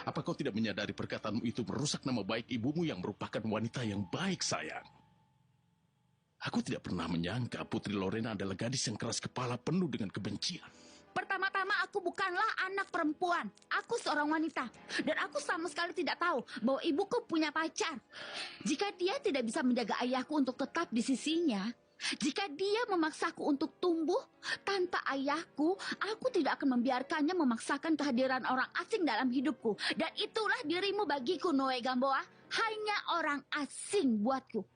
Apa kau tidak menyadari perkataanmu itu merusak nama baik ibumu yang merupakan wanita yang baik, sayang? Aku tidak pernah menyangka Putri Lorena adalah gadis yang keras kepala penuh dengan kebencian. Pertama-tama aku bukanlah anak perempuan. Aku seorang wanita. Dan aku sama sekali tidak tahu bahwa ibuku punya pacar. Jika dia tidak bisa menjaga ayahku untuk tetap di sisinya, jika dia memaksaku untuk tumbuh tanpa ayahku, aku tidak akan membiarkannya memaksakan kehadiran orang asing dalam hidupku. Dan itulah dirimu bagiku, Noe Gamboa. Hanya orang asing buatku.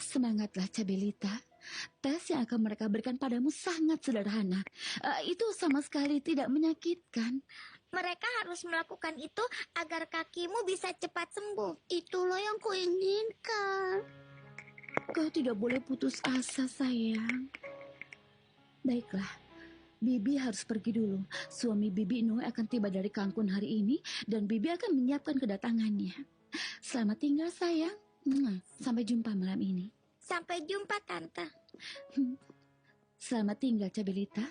Semangatlah, Cabelita. Tes yang akan mereka berikan padamu sangat sederhana. Itu sama sekali tidak menyakitkan. Mereka harus melakukan itu agar kakimu bisa cepat sembuh. Itulah yang kuinginkan. Kau tidak boleh putus asa, sayang. Baiklah, Bibi harus pergi dulu. Suami Bibi Noe akan tiba dari Cancun hari ini dan Bibi akan menyiapkan kedatangannya. Selamat tinggal, sayang. Sampai jumpa malam ini. Sampai jumpa, Tante. Selamat tinggal, Cabelita.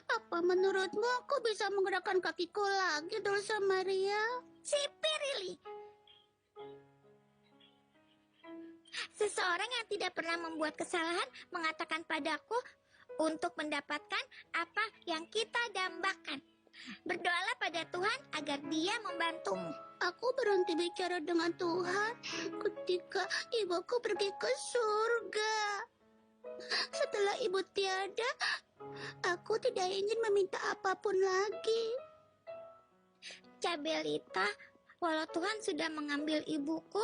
Apa menurutmu aku bisa menggerakkan kakiku lagi, Dulce Maria? Si Pirili. Seseorang yang tidak pernah membuat kesalahan mengatakan padaku untuk mendapatkan apa yang kita dambakan. Berdoalah pada Tuhan agar Dia membantumu. Aku berhenti bicara dengan Tuhan ketika ibuku pergi ke surga. Setelah ibu tiada, aku tidak ingin meminta apapun lagi. Cabelita, walau Tuhan sudah mengambil ibuku,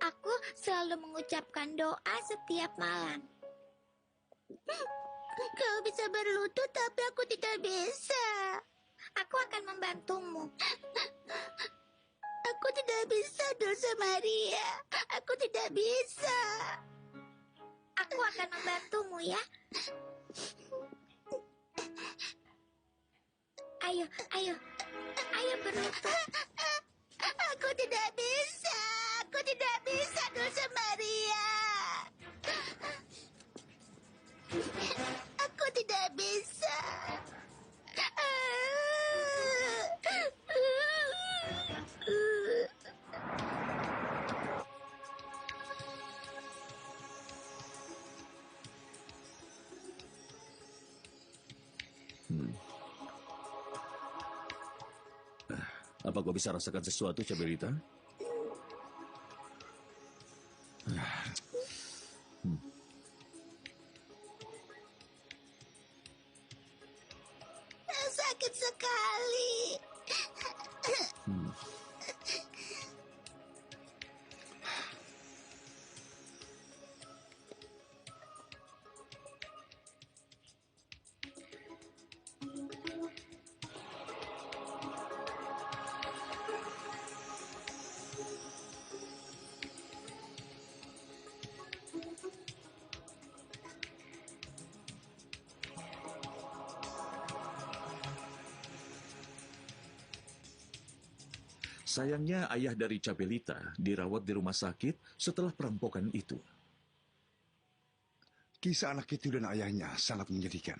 aku selalu mengucapkan doa setiap malam. Kau bisa berlutut, tapi aku tidak bisa. Aku akan membantumu. Aku tidak bisa, Dulce Maria. Aku tidak bisa. Aku akan membantumu ya. Ayo berlutut. Aku tidak bisa. Aku tidak bisa, Dulce Maria. Aku tidak bisa. Apa kau bisa rasakan sesuatu, Cabelita? Sakit sekali. Sayangnya ayah dari Cabelita dirawat di rumah sakit setelah perampokan itu. Kisah anak itu dan ayahnya sangat menyedihkan.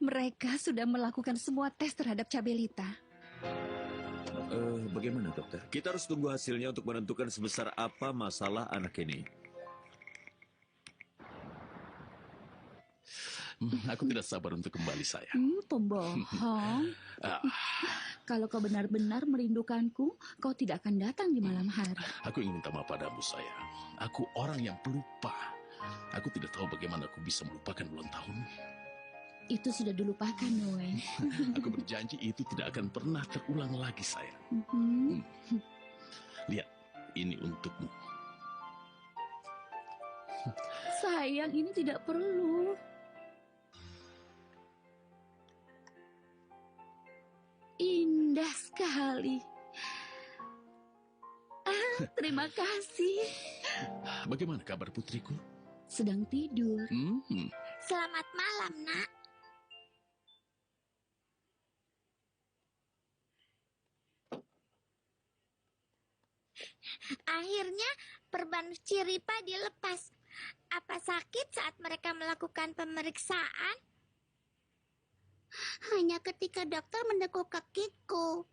Mereka sudah melakukan semua tes terhadap Cabelita. Bagaimana, dokter? Kita harus tunggu hasilnya untuk menentukan sebesar apa masalah anak ini. Aku tidak sabar untuk kembali, sayang. Pembohong. Kalau kau benar-benar merindukanku, kau tidak akan datang di malam hari. Aku ingin minta maaf padamu, sayang. Aku orang yang pelupa. Aku tidak tahu bagaimana aku bisa melupakan ulang tahunmu. Itu sudah dilupakan, Noe. Aku berjanji itu tidak akan pernah terulang lagi, sayang. Lihat, ini untukmu. Sayang, ini tidak perlu. Indah sekali. Terima kasih. Bagaimana kabar putriku? Sedang tidur. Selamat malam, Nak. Akhirnya perban Ciripa dilepas. Apa sakit saat mereka melakukan pemeriksaan? Hanya ketika dokter menekuk kakiku.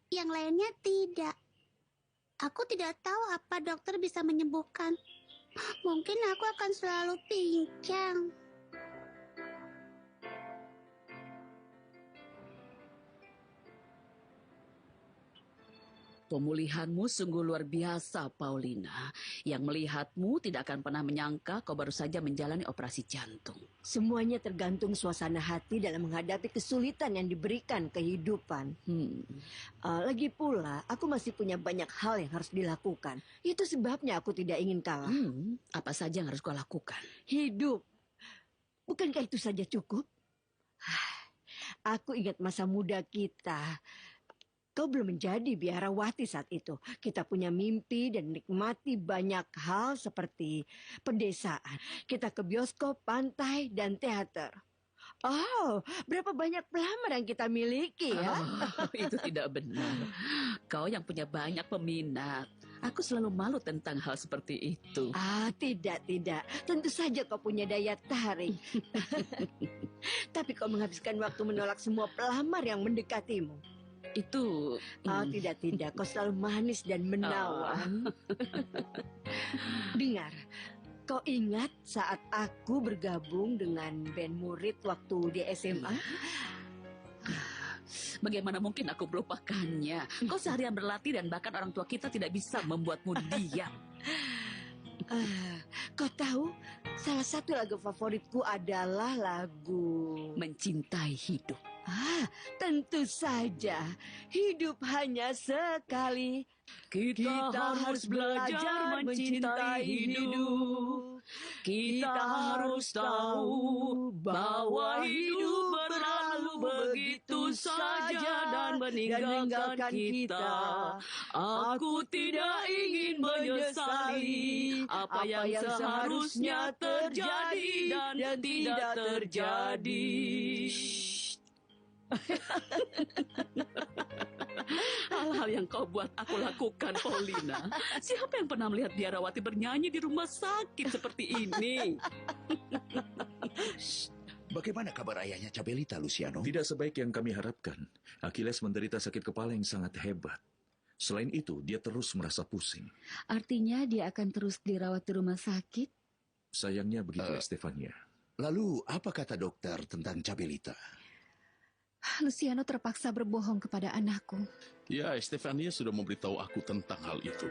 Yang lainnya tidak. Aku tidak tahu apa dokter bisa menyembuhkan. Mungkin aku akan selalu pincang. Pemulihanmu sungguh luar biasa, Paulina. Yang melihatmu tidak akan pernah menyangka kau baru saja menjalani operasi jantung. Semuanya tergantung suasana hati dalam menghadapi kesulitan yang diberikan kehidupan. Lagi pula, aku masih punya banyak hal yang harus dilakukan. Itu sebabnya aku tidak ingin kalah. Apa saja yang harus kau lakukan? Hidup. Bukankah itu saja cukup? Aku ingat masa muda kita. Kau belum menjadi biarawati saat itu. Kita punya mimpi dan nikmati banyak hal seperti pedesaan. Kita ke bioskop, pantai, dan teater. Oh, berapa banyak pelamar yang kita miliki ya? Itu tidak benar. Kau yang punya banyak peminat. Aku selalu malu tentang hal seperti itu. Tidak. Tentu saja kau punya daya tarik. Tapi kau menghabiskan waktu menolak semua pelamar yang mendekatimu. Itu... Tidak. Kau selalu manis dan menawan. Dengar, kau ingat saat aku bergabung dengan band murid waktu di SMA? Bagaimana mungkin aku melupakannya? Kau seharian berlatih dan bahkan orang tua kita tidak bisa membuatmu diam. Kau tahu, salah satu lagu favoritku adalah lagu Mencintai Hidup. Tentu saja. Hidup hanya sekali. Kita harus belajar mencintai hidup. Kita harus tahu bahwa hidup berlalu begitu saja dan meninggalkan kita. Aku tidak ingin menyesali apa yang seharusnya terjadi dan tidak terjadi. Hal-hal yang kau buat aku lakukan, Paulina. Siapa yang pernah melihat biarawati bernyanyi di rumah sakit seperti ini? Bagaimana kabar ayahnya Cabelita, Luciano? Tidak sebaik yang kami harapkan. Achilles menderita sakit kepala yang sangat hebat. Selain itu, dia terus merasa pusing. Artinya dia akan terus dirawat di rumah sakit? Sayangnya begitu, Stefania. Lalu, apa kata dokter tentang Cabelita? Luciano terpaksa berbohong kepada anakku. Ya, Stefania sudah memberitahu aku tentang hal itu.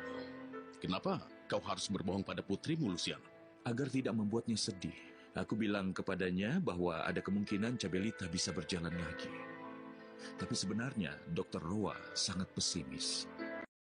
Kenapa kau harus berbohong pada putrimu, Luciano? Agar tidak membuatnya sedih, aku bilang kepadanya bahwa ada kemungkinan Cabelita bisa berjalan lagi. Tapi sebenarnya, Dr. Roa sangat pesimis.